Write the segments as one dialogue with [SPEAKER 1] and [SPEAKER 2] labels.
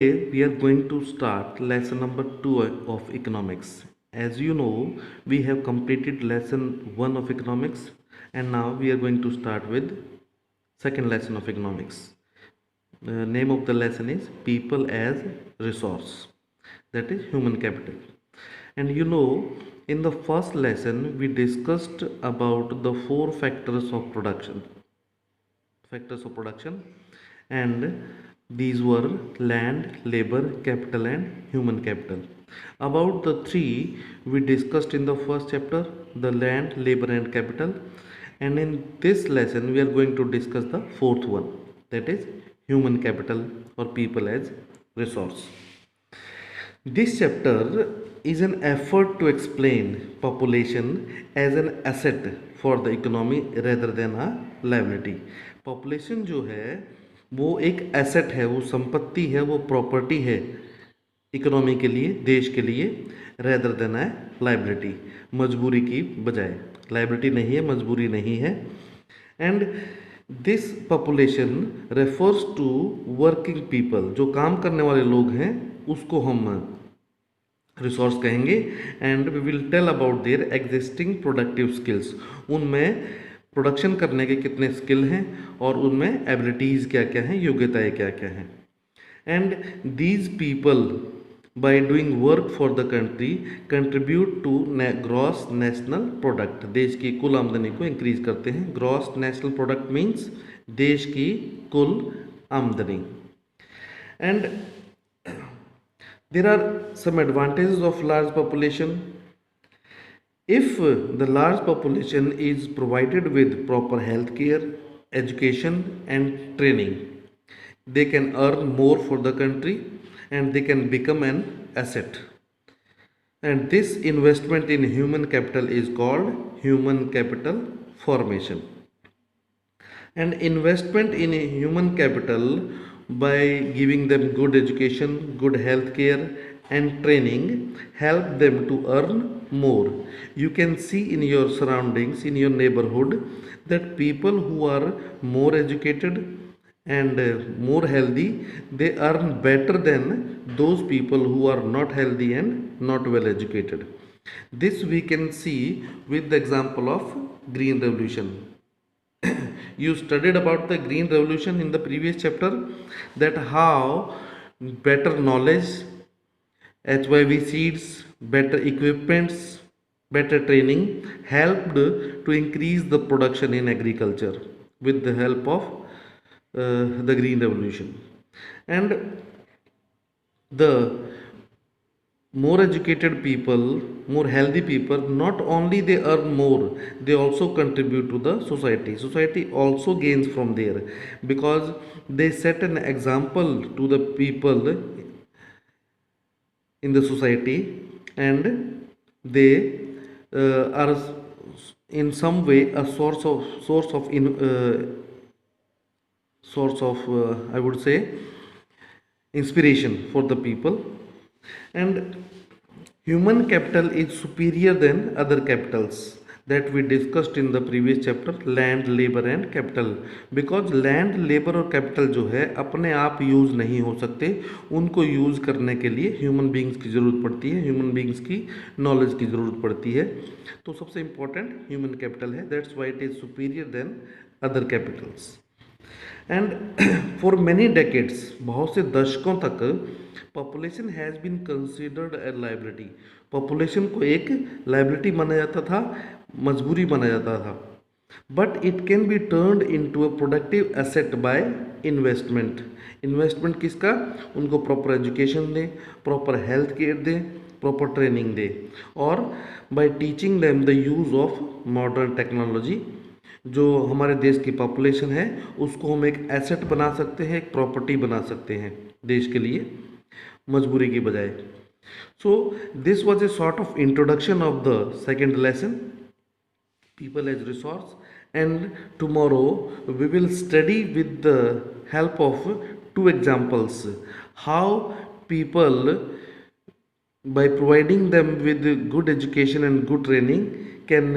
[SPEAKER 1] Today we are going to start lesson number 2 of economics. As you know, we have completed lesson 1 of economics and now we are going to start with second lesson of economics. The name of the lesson is people as resource, that is human capital. And in the first lesson we discussed about the four factors of production, and these were land, labor, capital and human capital. About the three we discussed in the first chapter, the land, labor and capital, and in this lesson we are going to discuss the fourth one, that is human capital or people as resource. This chapter is an effort to explain population as an asset for the economy rather than a liability. Population जो है वो एक asset है, वो संपत्ति है, वो property है इकोनॉमी के लिए, देश के लिए, रेदर देन है लाइबिलिटी, मजबूरी की बजाय। लाइबिलिटी नहीं है, मजबूरी नहीं है। And this population refers to working people, जो काम करने वाले लोग हैं उसको हम रिसोर्स कहेंगे। And we will tell about their existing productive skills, उनमें प्रोडक्शन करने के कितने स्किल हैं और उनमें एबिलिटीज़ क्या क्या हैं, योग्यताएं क्या क्या हैं। And these people by doing work for the country contribute to gross national product, देश की कुल आमदनी को इंक्रीज करते हैं। ग्रॉस नेशनल प्रोडक्ट मीन्स देश की कुल आमदनी। And there are some advantages of large population. If the large population is provided with proper health care, education and training, they can earn more for the country and they can become an asset. And this investment in human capital is called human capital formation. And investment in human capital by giving them good education, good health care and training help them to earn more. You can see in your surroundings, in your neighborhood, that people who are more educated and more healthy, they earn better than those people who are not healthy and not well educated. This we can see with the example of Green Revolution. You studied about the Green Revolution in the previous chapter, that how better knowledge, HYV seeds, better equipments, better training helped to increase the production in agriculture with the help of the Green Revolution. And the more educated people, more healthy people, not only they earn more, they also contribute to the society. Society also gains from there because they set an example to the people in the society, and they are in some way a source of I would say inspiration for the people. And human capital is superior than other capitals that we discussed in the previous chapter, land, labor and capital, because land, labor और capital जो है अपने आप use नहीं हो सकते, उनको use करने के लिए ह्यूमन बींग्स की ज़रूरत पड़ती है, ह्यूमन बींग्स की नॉलेज की ज़रूरत पड़ती है। तो सबसे इम्पोर्टेंट ह्यूमन कैपिटल है, that's why it is superior than other capitals. And for many decades, बहुत से दशकों तक population has been considered a liability, population को एक लाइबिलिटी माना जाता था, मजबूरी माना जाता था। But it can be turned into a productive asset by investment. Investment किसका? उनको प्रॉपर एजुकेशन दें, प्रॉपर हेल्थ केयर दें, प्रॉपर ट्रेनिंग दें, और bye teaching them the use of modern technology. जो हमारे देश की पॉपुलेशन है उसको हम एक एसेट बना सकते हैं, एक प्रॉपर्टी बना सकते हैं देश के लिए, मजबूरी की बजाय। So this was a sort of introduction of the second lesson, people as resource. And tomorrow we will study with the help of two examples how people, by providing them with good education and good training, can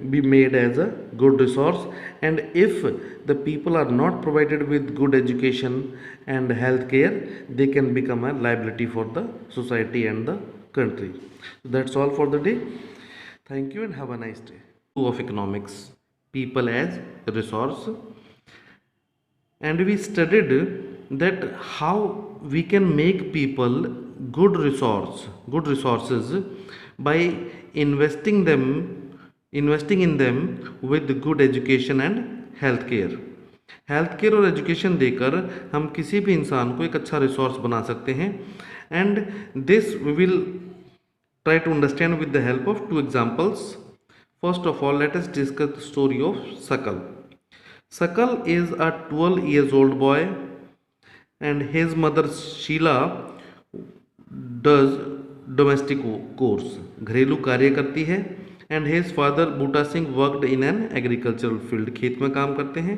[SPEAKER 1] be made as a good resource, and if the people are not provided with good education and health care, they can become a liability for the society and the country. So that's all for the day. Thank you and have a nice day. Of economics, people as resource, and we studied that how we can make people good resources by investing in them with good education and health care और education देकर हम किसी भी इंसान को एक अच्छा resource बना सकते हैं, and this we will try to understand with the help of two examples. First of all, let us discuss the story of Sakal. Sakal is a 12 years old boy, and his mother Sheila does domestic chores, घरेलू कार्य करती है, and his father Butta Singh worked in an agricultural field, खेत में काम करते हैं.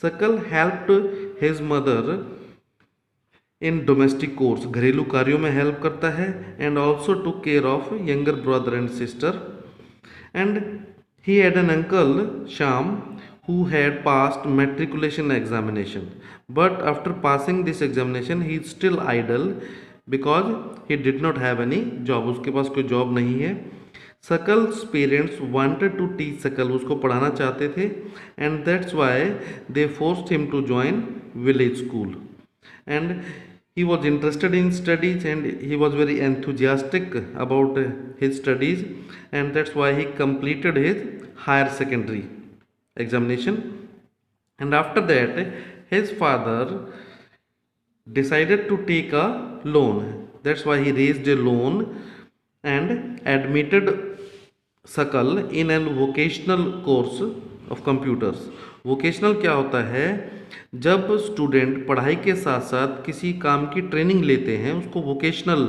[SPEAKER 1] Sakal helped his mother in domestic chores, घरेलू कार्यों में हेल्प करता है, and also took care of younger brother and sister, and he had an uncle Shyam who had passed matriculation examination, but after passing this examination he is still idle because he did not have any job, उसके पास कोई job नहीं है. Sakal's parents wanted to teach Sakal, उसको पढ़ाना चाहते थे, and that's why they forced him to join village school, and he was interested in studies and he was very enthusiastic about his studies, and that's why he completed his higher secondary examination. And after that his father decided to take a loan, that's why he raised a loan and admitted Sakal in a vocational course of computers. Vocational क्या होता है? जब student पढ़ाई के साथ साथ किसी काम की ट्रेनिंग लेते हैं उसको वोकेशनल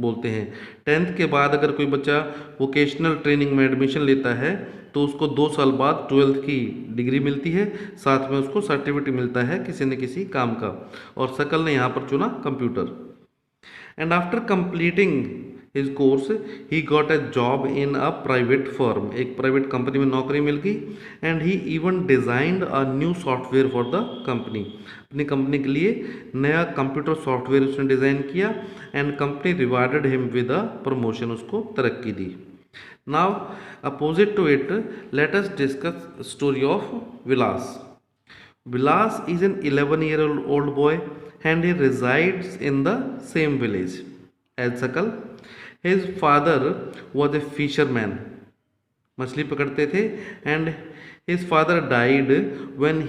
[SPEAKER 1] बोलते हैं. 10th के बाद अगर कोई बच्चा वोकेशनल ट्रेनिंग में एडमिशन लेता है तो उसको 2 साल बाद 12th की डिग्री मिलती है, साथ में उसको सर्टिफिकेट मिलता है किसी न किसी काम का, और सकल ने यहाँ पर चुना computer. And after completing his course he got a job in a private firm, एक प्राइवेट कंपनी में नौकरी मिल गई, and he even designed a new software for the company, अपनी कंपनी के लिए नया कंप्यूटर सॉफ्टवेयर उसने डिज़ाइन किया, and company rewarded him with a promotion, उसको तरक्की दी. Now opposite to it let us discuss story of Vilas. Vilas is an 11-year-old boy and he resides in the same village as Sakal. His father was a fisherman, मछली पकड़ते थे, and his father died when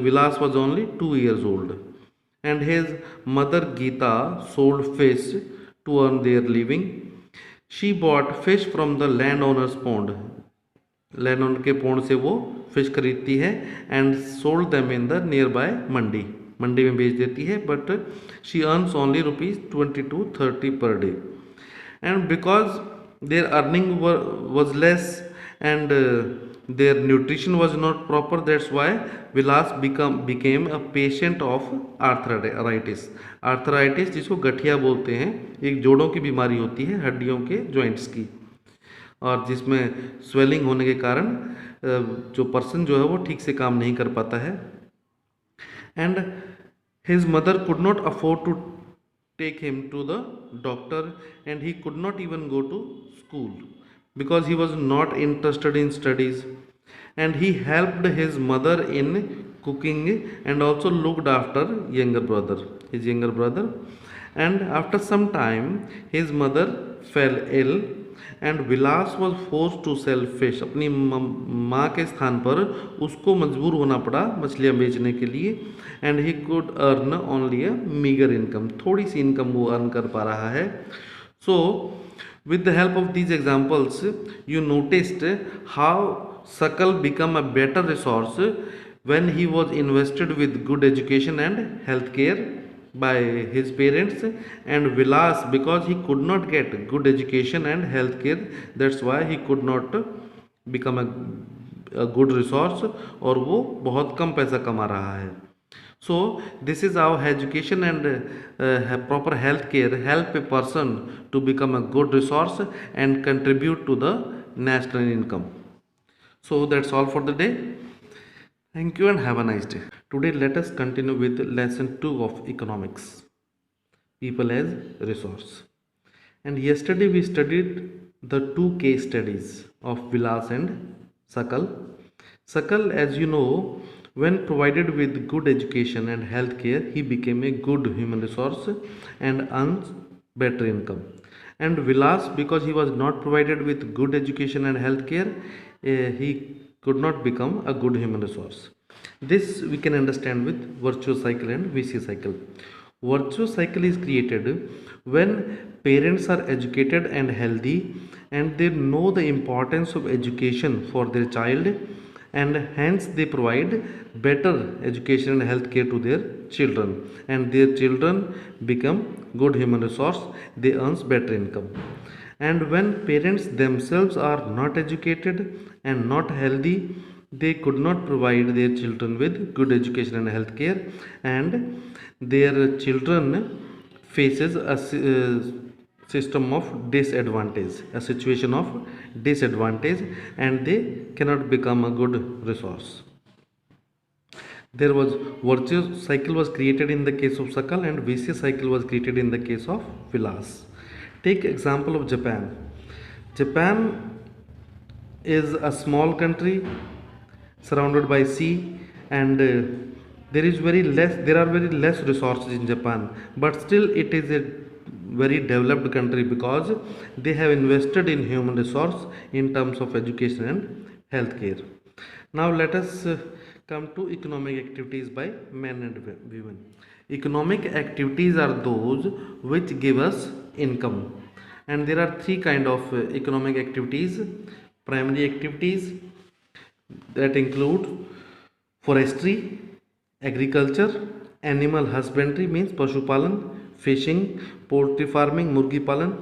[SPEAKER 1] Vilas was only 2 years old, and his mother Geeta sold fish to earn their living. She bought fish from the landowner's pond, land owner के pond से वो fish खरीदती है, and sold them in the nearby mandi, मंडी में बेच देती है, but she earns only ₹20 to 30 per day, and because their earning was less and their nutrition was not proper, that's why Vilas became a patient of arthritis. Arthritis जिसको गठिया बोलते हैं, एक जोड़ों की बीमारी होती है, हड्डियों के जॉइंट्स की, और जिसमें स्वेलिंग होने के कारण जो पर्सन जो है वो ठीक से काम नहीं कर पाता है. And his mother could not afford to take him to the doctor, and he could not even go to school because he was not interested in studies, and he helped his mother in cooking and also looked after his younger brother, and after some time his mother fell ill and Vilas was forced to sell fish. अपनी माँ के स्थान पर उसको मजबूर होना पड़ा मछलियाँ बेचने के लिए, and he could earn only a meager income, थोड़ी सी इनकम वो अर्न कर पा रहा है. So with the help of these examples you noticed how Sakal become a better resource when he was invested with good education and health care by his parents, and Vilas because he could not get good education and health care, that's why he could not become a good resource, और वो बहुत कम पैसा कमा रहा है. So this is how education and proper health care help a person to become a good resource and contribute to the national income. So that's all for the day. Thank you and have a nice day. Today let us continue with lesson 2 of economics, people as resource. And yesterday we studied the two case studies of Vilas and Sakal. Sakal, as you know, when provided with good education and healthcare, he became a good human resource and earns better income. And Vilas, because he was not provided with good education and healthcare, he could not become a good human resource. This we can understand with virtuous cycle and vicious cycle. Virtuous cycle is created when parents are educated and healthy and they know the importance of education for their child, and hence they provide better education and health care to their children, and their children become good human resource, they earns better income. And when parents themselves are not educated and not healthy, they could not provide their children with good education and health care, and their children faces a system of disadvantage, a situation of disadvantage, and they cannot become a good resource. There was virtuous cycle was created in the case of Sakal and vicious cycle was created in the case of Vilas. Take example of Japan. Japan is a small country surrounded by sea, and there are very less resources in Japan, but still it is a very developed country because they have invested in human resource in terms of education and healthcare. Now let us come to economic activities by men and women. Economic activities are those which give us income, and there are three kind of economic activities. Primary activities that include forestry, agriculture, animal husbandry means pashupalan, fishing, poultry farming मुर्गी पालन,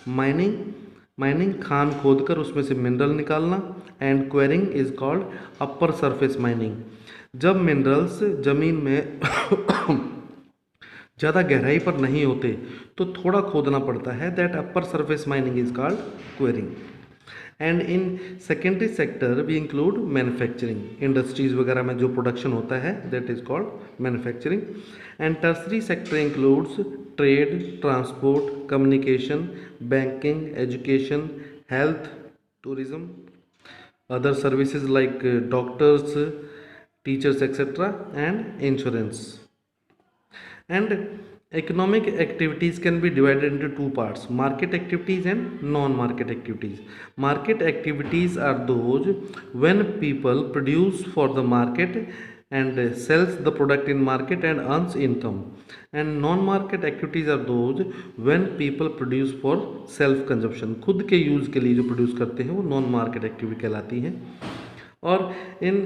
[SPEAKER 1] mining Khan खोद कर उसमें से mineral निकालना, and quarrying is called upper surface mining. जब minerals ज़मीन में ज़्यादा गहराई पर नहीं होते तो थोड़ा खोदना पड़ता है, that upper surface mining is called quarrying. And in secondary sector we include manufacturing, industries वगैरह में जो प्रोडक्शन होता है that is called manufacturing. And tertiary sector includes trade, transport, communication, banking, education, health, tourism, other services like doctors, teachers, etc., and insurance. And economic activities can be divided into two parts: market activities and non-market activities. Market activities are those when people produce for the market and sells the product in market and earns income, and non-market activities are those when people produce for self consumption, खुद के use के लिए जो produce करते हैं वो non market activity कहलाती हैं। और इन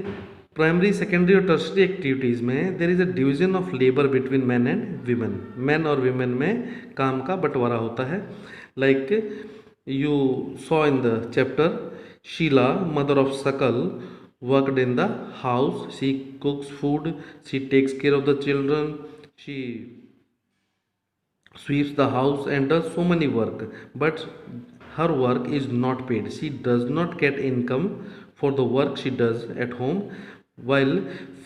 [SPEAKER 1] प्राइमरी, सेकेंडरी और टर्शरी एक्टिविटीज़ में there is a division of labour between man and women, man और वीमेन में काम का बंटवारा होता है। Like you saw in the chapter, Sheela mother of Sakal worked in the house, she cooks food, she takes care of the children, she sweeps the house and does so many work, but her work is not paid, she does not get income for the work she does at home. While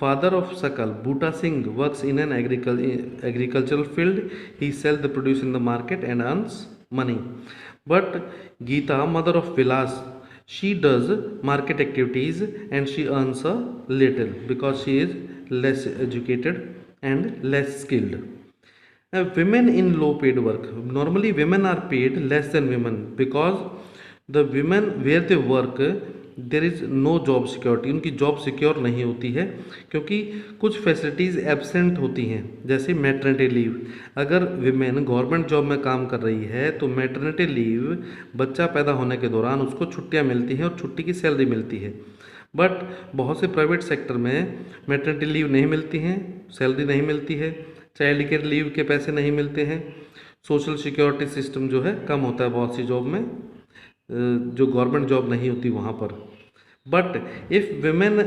[SPEAKER 1] father of Sakal, Bhuta Singh, works in an agricultural field, he sells the produce in the market and earns money. But Geeta, mother of Vilas, she does market activities and she earns a little because she is less educated and less skilled. Now, women in low paid work, normally women are paid less than women because the women where they work there is no job security, उनकी job secure नहीं होती है क्योंकि कुछ facilities absent होती हैं, जैसे maternity leave. अगर विमेन गवर्नमेंट जॉब में काम कर रही है तो मैटरनिटी लीव बच्चा पैदा होने के दौरान उसको छुट्टियां मिलती हैं और छुट्टी की सैलरी मिलती है। बट बहुत से प्राइवेट सेक्टर में मैटरनिटी लीव नहीं मिलती हैं, सैलरी नहीं मिलती है, चाइल्ड केयर लीव के पैसे नहीं मिलते हैं, सोशल सिक्योरिटी सिस्टम जो है कम होता है बहुत सी जॉब में, जो गवर्नमेंट जॉब नहीं होती वहाँ पर। But if women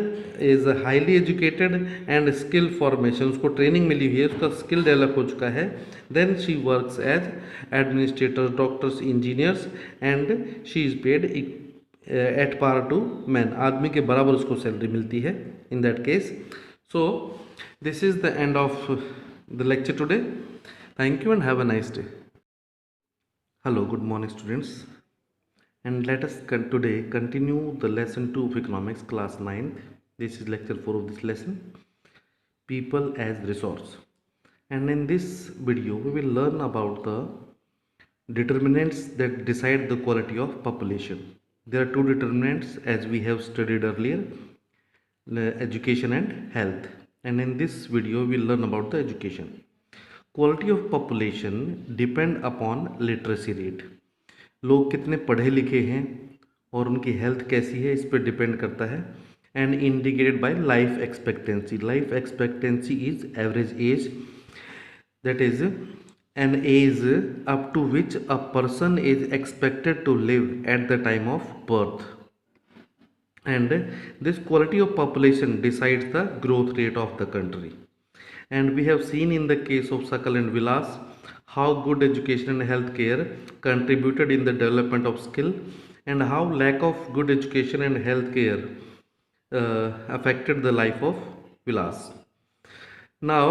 [SPEAKER 1] is highly educated and skill formation, उसको ट्रेनिंग मिली हुई है, उसका स्किल डेवलप हो चुका है, then she works as administrators, doctors, engineers and she is paid at par to man, आदमी के बराबर उसको सैलरी मिलती है in that case. So this is the end of the lecture today. Thank you and have a nice day. Hello, good morning students, and let us today continue the lesson 2 of economics class 9th. This is lecture 4 of this lesson, people as resource. And in this video we will learn about the determinants that decide the quality of population. There are two determinants as we have studied earlier, education and health. And in this video we will learn about the education. Quality of population depend upon literacy rate. लोग कितने पढ़े लिखे हैं और उनकी health कैसी है इस पर डिपेंड करता है. And indicated by life expectancy. Life expectancy is average age, that is an age up to which a person is expected to live at the time of birth. And this quality of population decides the growth rate of the country. And we have seen in the case of Sakal and Vilas how good education and healthcare contributed in the development of skill, and how lack of good education and healthcare affected the life of Vilas. Now,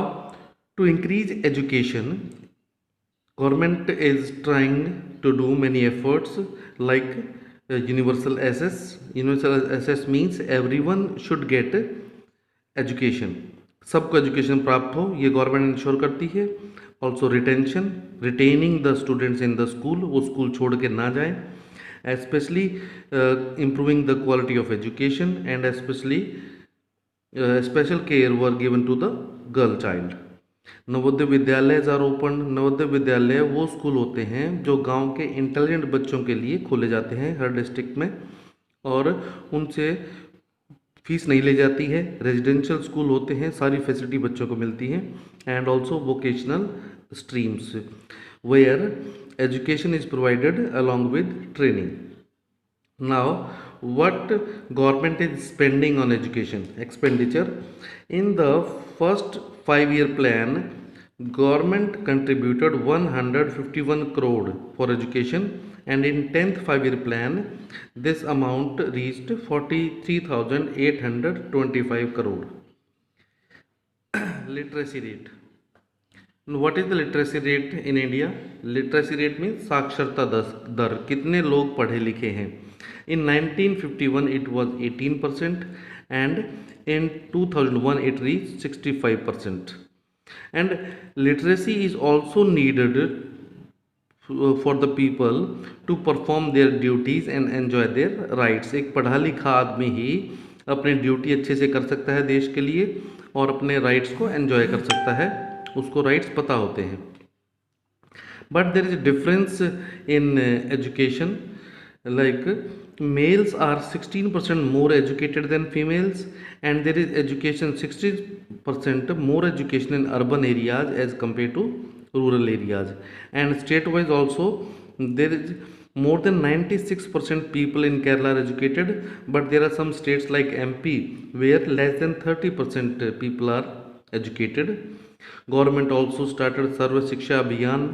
[SPEAKER 1] to increase education, government is trying to do many efforts like universal access. Universal access means everyone should get education. सबको education प्राप्त हो, ये government ensure करती है. Also retention, retaining the students in the school, वो school छोड़ के ना जाएं. Especially improving the quality of education, and especially special care were given to the girl child. Navodaya Vidyalaya are open. Navodaya Vidyalaya वो स्कूल होते हैं जो गांव के इंटेलिजेंट बच्चों के लिए खोले जाते हैं हर डिस्ट्रिक्ट में, और उनसे फीस नहीं ले जाती है. रेजिडेंशियल स्कूल होते हैं, सारी फैसिलिटी बच्चों को मिलती हैं. And also vocational streams where education is provided along with training. Now what government is spending on education expenditure? In the first 5-year plan, government contributed 151 crore for education, and in 10th 5-year plan this amount reached 43,825 crore. Literacy rate. What is the literacy rate in India? Literacy rate means साक्षरता दर, कितने लोग पढ़े लिखे हैं. In 1951 it was 18%, and in 2001 it reached 65%. And literacy is also needed for the people to perform their duties and enjoy their rights. एक पढ़ा लिखा आदमी ही अपनी ड्यूटी अच्छे से कर सकता है देश के लिए, और अपने राइट्स को एंजॉय कर सकता है, उसको राइट्स पता होते हैं. But there is a difference in education. Like males are 16% more educated than females, and there is education 60% more education in urban areas as compared to rural areas. And state wise also there is more than 96% people in Kerala are educated, but there are some states like MP where less than 30% people are educated. Government also started Sarva Shiksha Abhiyan.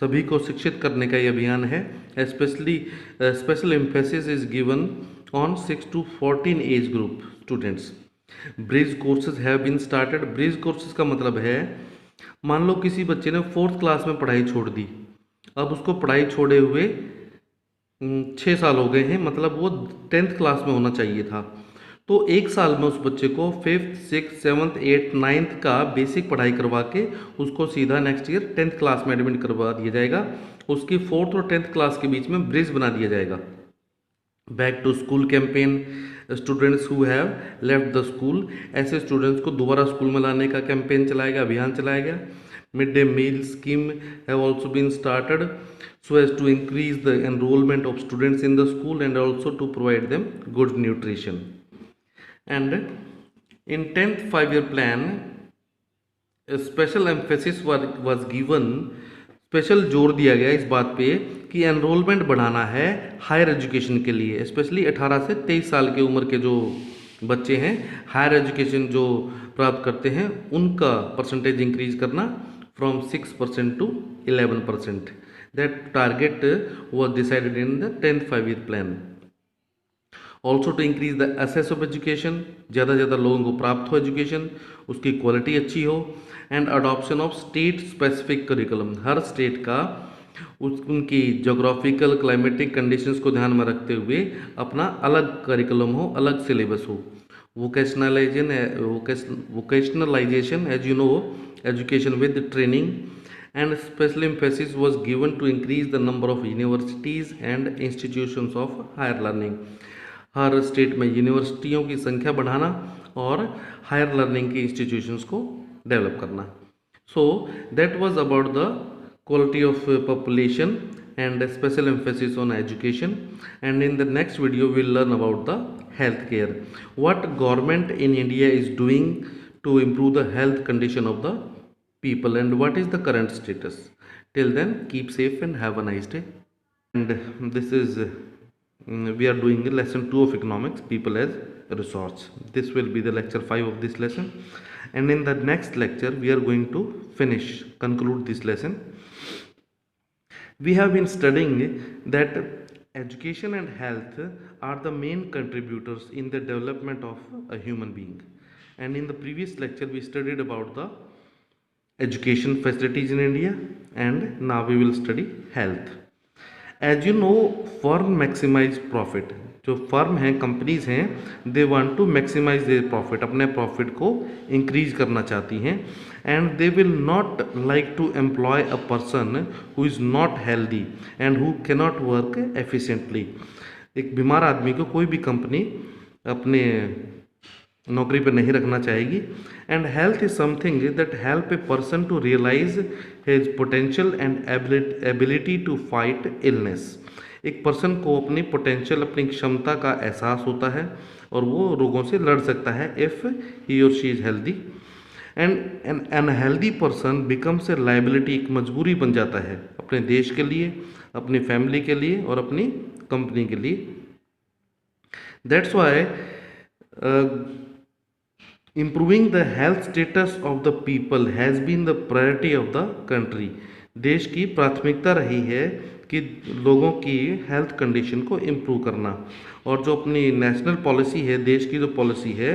[SPEAKER 1] सभी को शिक्षित करने का ये अभियान है. Specially special emphasis is given on 6 to 14 age group students. Bridge courses have been started. Bridge courses का मतलब है, मान लो किसी बच्चे ने 4th क्लास में पढ़ाई छोड़ दी, अब उसको पढ़ाई छोड़े हुए 6 साल हो गए हैं, मतलब वो 10th क्लास में होना चाहिए था. तो 1 साल में उस बच्चे को 5th 6th 7th 8th 9th का बेसिक पढ़ाई करवा के उसको सीधा नेक्स्ट ईयर 10th क्लास में एडमिट करवा दिया जाएगा. उसकी 4th और 10th क्लास के बीच में ब्रिज बना दिया जाएगा. Back to school campaign. Students who have left the school, ऐसे स्टूडेंट्स को दोबारा स्कूल में लाने का कैंपेन चलाएगा, अभियान चलाएगा. Mid day meal scheme have also been started so as to increase the enrollment of students in the school and also to provide them good nutrition. And in 10th 5-year plan a special emphasis was given, special जोर दिया गया इस बात पे कि enrolment बढ़ाना है higher education के लिए. स्पेशली 18 से 23 साल की उम्र के जो बच्चे हैं हायर एजुकेशन जो प्राप्त करते हैं उनका परसेंटेज इंक्रीज करना from 6% to 11%. That target was decided in the 10th 5-year plan. Also to increase the access of education, ज़्यादा से ज़्यादा लोगों को प्राप्त हो एजुकेशन, उसकी क्वालिटी अच्छी हो, and adoption of state specific curriculum, her state का उनकी जोग्राफिकल क्लाइमेटिक कंडीशंस को ध्यान में रखते हुए अपना अलग करिकुलम हो, अलग सिलेबस हो। Vocationalisation as you know, education with training, and special emphasis was given to increase the number of universities and institutions of higher learning, her state में यूनिवर्सिटियों की संख्या बढ़ाना और हायर लर्निंग की इंस्टीट्यूशंस को डेवलप करना। So that was about the quality of population and special emphasis on education, and in the next video we'll learn about the healthcare, what government in India is doing to improve the health condition of the people, and what is the current status. Till then, keep safe and have a nice day. And this is we are doing lesson 2 of economics, people as resource. This will be the lecture 5 of this lesson, and in the next lecture we are going to conclude this lesson. We have been studying that education and health are the main contributors in the development of a human being, and in the previous lecture we studied about the education facilities in India, and now we will study health. As you know, firm maximize profit, जो firm हैं, companies हैं, they want to maximise their profit, अपने profit को increase करना चाहती हैं, and they will not like to employ a person who is not healthy and who cannot work efficiently. एक बीमार आदमी को कोई भी कंपनी अपने नौकरी पर नहीं रखना चाहेगी। And health is something that help a person to realise his potential and ability to fight illness. एक पर्सन को अपनी पोटेंशियल, अपनी क्षमता का एहसास होता है और वो रोगों से लड़ सकता है इफ़ ही और she is healthy. And N unhealthy person becomes a liability, एक मजबूरी बन जाता है अपने देश के लिए, अपनी फैमिली के लिए और अपनी कंपनी के लिए। That's why improving the health status of the people has been the priority of the country. देश की प्राथमिकता रही है कि लोगों की हेल्थ कंडीशन को इम्प्रूव करना, और जो अपनी नेशनल पॉलिसी है, देश की जो पॉलिसी है,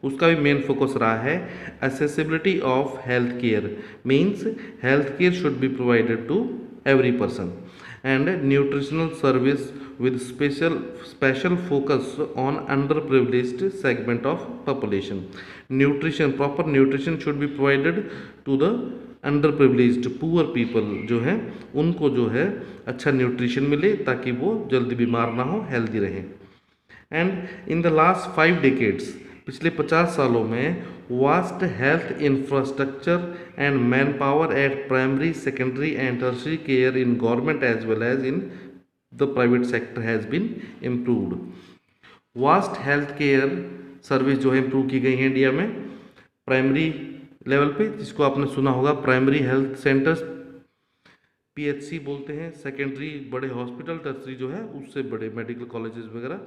[SPEAKER 1] उसका भी मेन फोकस रहा है accessibility of health care, means health care should be provided to every person, and nutritional service with special focus on underprivileged segment of population. Nutrition, proper nutrition should be provided to the underprivileged poor people जो हैं, उनको जो है अच्छा nutrition मिले ताकि वो जल्दी बीमार ना हो, हेल्दी रहें। And in the last 5 decades, पिछले 50 सालों में vast health infrastructure and man power at primary, secondary and tertiary care in government as well as in the private sector has been improved. Vast health care service जो है improve की गई है India में primary level पे, जिसको आपने सुना होगा प्राइमरी हेल्थ सेंटर्स, PHC बोलते हैं, सेकेंडरी बड़े हॉस्पिटल, टर्शरी जो है उससे बड़े मेडिकल कॉलेजेस वगैरह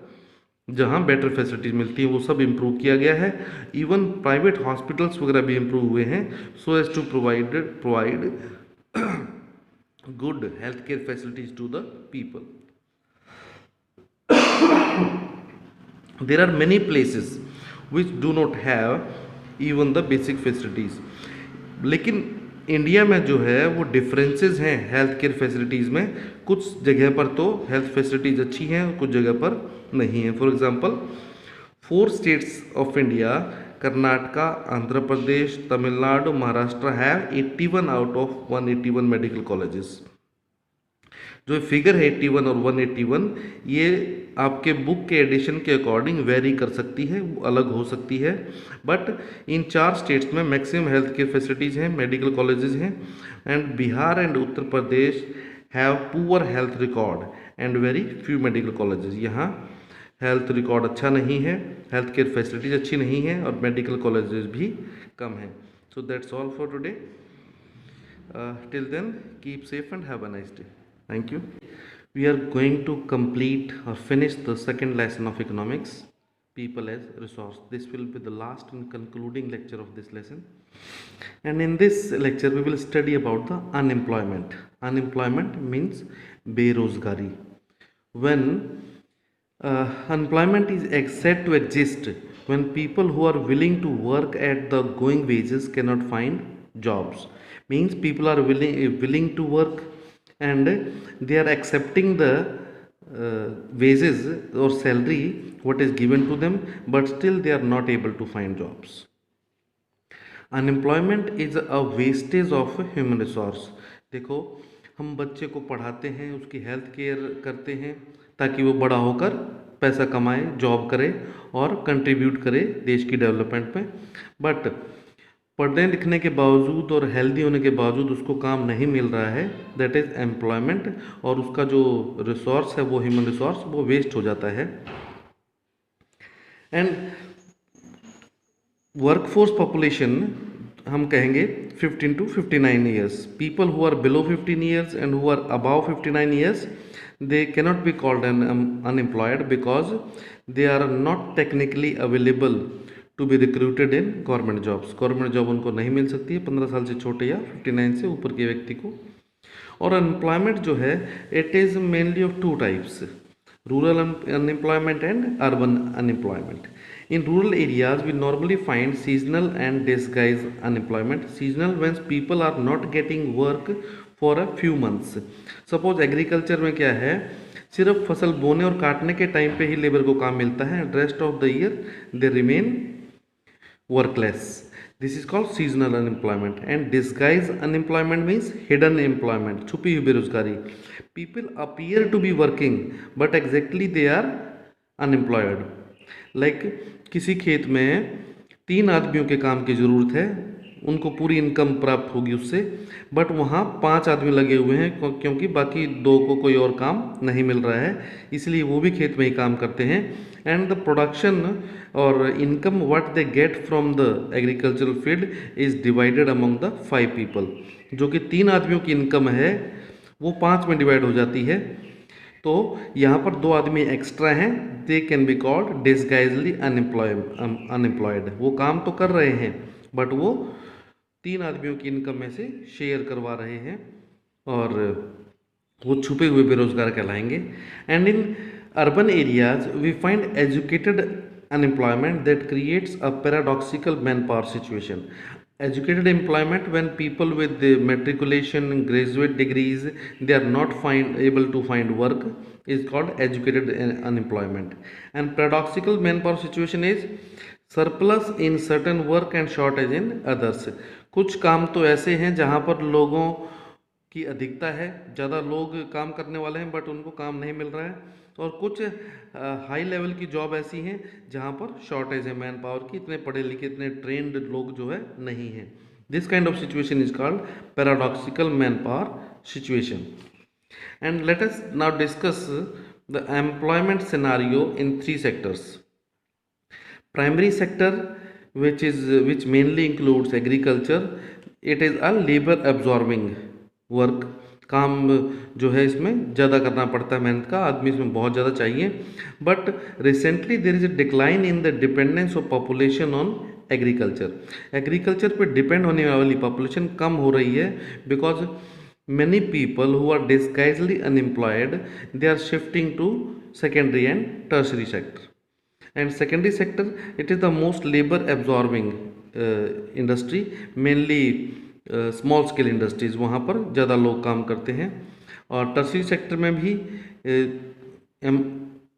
[SPEAKER 1] जहाँ बेटर फैसिलिटीज मिलती हैं, वो सब इम्प्रूव किया गया है। इवन प्राइवेट हॉस्पिटल्स वगैरह भी इम्प्रूव हुए हैं so as to provide good health care facilities to the people. There are many places which do not have even the basic facilities, लेकिन इंडिया में जो है वो डिफरेंसेस हैं हेल्थ केयर फैसिलिटीज़ में। कुछ जगह पर तो हेल्थ फैसिलिटीज़ अच्छी हैं, कुछ जगह पर नहीं है। For example 4 states of India, Karnataka, Andhra Pradesh, Tamil Nadu, Maharashtra have 81 out of 181 medical colleges. जो फिगर है 81 और 181, ये आपके बुक के एडिशन के अकॉर्डिंग वेरी कर सकती है, वो अलग हो सकती है, बट इन 4 स्टेट्स में मैक्सिमम हेल्थ केयर फैसिलिटीज़ हैं, मेडिकल कॉलेजेस हैं। And Bihar and Uttar Pradesh have poor health record and very few medical colleges. यहाँ हेल्थ रिकॉर्ड अच्छा नहीं है, हेल्थ केयर फैसिलिटीज़ अच्छी नहीं है और मेडिकल कॉलेजेस भी कम हैं। So that's all for today. Till then keep safe and have a nice day. Thank you. We are going to complete or finish the second lesson of economics, people as resource. This will be the last and concluding lecture of this lesson. And in this lecture, we will study about the unemployment. Unemployment means berozgari. When Unemployment is said to exist when people who are willing to work at the going wages cannot find jobs. Means people are willing to work and they are accepting the wages or salary what is given to them, but still they are not able to find jobs. Unemployment is a wastage of human resource. देखो, हम बच्चे को पढ़ाते हैं, उसकी health care करते हैं ताकि वो बड़ा होकर पैसा कमाए, जॉब करे और कंट्रीब्यूट करे देश की डेवलपमेंट में, बट पढ़ने लिखने के बावजूद और हेल्दी होने के बावजूद उसको काम नहीं मिल रहा है, दैट इज़ एम्प्लॉयमेंट, और उसका जो रिसोर्स है वो ह्यूमन रिसोर्स वो वेस्ट हो जाता है। एंड वर्कफोर्स पॉपुलेशन हम कहेंगे 15 to 59 years. People who are below 15 years and who are above 59 years, they cannot be called unemployed because they are not technically available to be recruited in government jobs. Government job उनको नहीं मिल सकती है 15 साल से छोटे या 59 से ऊपर के व्यक्ति को। और अनएम्प्लॉयमेंट जो है it is mainly of two types, rural unemployment and urban unemployment. In rural areas, we normally find seasonal and disguised unemployment. Seasonal means people are not getting work for a few months. Suppose agriculture में क्या है, सिर्फ फसल बोने और काटने के time पे ही लेबर को काम मिलता है, rest of the year they remain workless. This is called seasonal unemployment. And disguise unemployment means hidden employment, छुपी हुई बेरोजगारी. People appear to be working but exactly they are unemployed. Like किसी खेत में 3 आदमियों के काम की ज़रूरत है, उनको पूरी इनकम प्राप्त होगी उससे, बट वहाँ 5 आदमी लगे हुए हैं क्योंकि बाकी 2 को कोई और काम नहीं मिल रहा है, इसलिए वो भी खेत में ही काम करते हैं. एंड द प्रोडक्शन और income what they get from the agricultural field is divided among the 5 people. जो कि 3 आदमियों की इनकम है वो 5 में डिवाइड हो जाती है. तो यहाँ पर 2 आदमी एक्स्ट्रा हैं, they can be called disguisedly unemployed. वो काम तो कर रहे हैं बट वो 3 आदमियों की इनकम में से शेयर करवा रहे हैं और वो छुपे हुए बेरोजगार कहलाएंगे. And in urban areas we find educated unemployment that creates a paradoxical manpower situation. Educated employment, when people with the matriculation graduate degrees they are not able to find work, is called educated unemployment. And paradoxical manpower situation is surplus in certain work and shortage in others. कुछ काम तो ऐसे हैं जहाँ पर लोगों की अधिकता है, ज़्यादा लोग काम करने वाले हैं बट उनको काम नहीं मिल रहा है, और कुछ हाई लेवल की जॉब ऐसी हैं जहाँ पर शॉर्टेज है मैन पावर की, इतने पढ़े लिखे इतने ट्रेंड लोग जो है नहीं हैं. This kind of situation is called paradoxical man power situation. And let us now discuss the employment scenario in 3 sectors. Primary sector which mainly includes agriculture, it is a labor absorbing work. काम जो है इसमें ज़्यादा करना पड़ता है, मेहनत का आदमी इसमें बहुत ज़्यादा चाहिए. But recently there is a decline in the dependence of population on agriculture. Agriculture पर डिपेंड होने वाली पॉपुलेशन कम हो रही है because many people who are disguisedly unemployed they are shifting to secondary and tertiary sector. And secondary sector, it is the most labor absorbing industry, mainly small scale industries, वहाँ पर ज़्यादा लोग काम करते हैं. और टर्शियरी सेक्टर में भी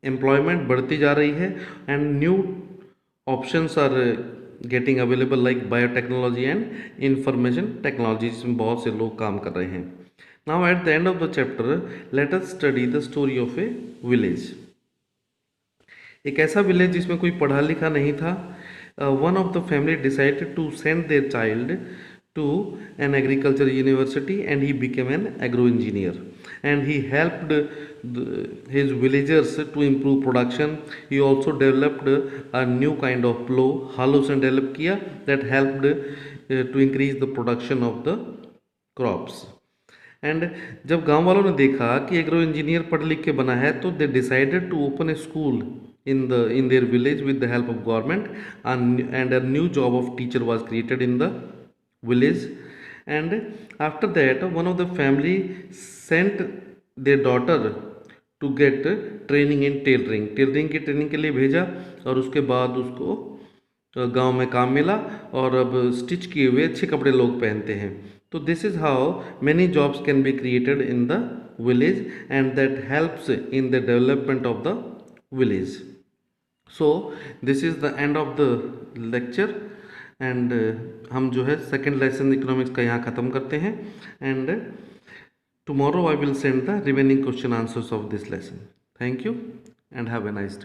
[SPEAKER 1] एम्प्लॉयमेंट बढ़ती जा रही है and new options are getting available like biotechnology and information technology, जिसमें बहुत से लोग काम कर रहे हैं. Now at the end of the chapter let us study the story of a village. एक ऐसा विलेज जिसमें कोई पढ़ा लिखा नहीं था. One of the family decided to send their child to an agriculture university and he became an agro engineer and he helped his villagers to improve production. He also developed a new kind of plow, halosen develop किया that helped to increase the production of the crops. And जब गांव वालों ने देखा कि agro engineer पढ़ लिख के बना है तो they decided to open a school in their village with the help of government, and a new job of teacher was created in the village. And after that one of the family sent their daughter to get training in tailoring, tailoring की training के लिए भेजा और उसके बाद उसको गांव में काम मिला और अब स्टिच किए हुए अच्छे कपड़े लोग पहनते हैं. तो this is how many jobs can be created in the village and that helps in the development of the village. So this is the end of the lecture and हम जो है सेकेंड लेसन इकोनॉमिक्स का यहाँ ख़त्म करते हैं. And tomorrow I will send the remaining question answers of this lesson. Thank you and have a nice day.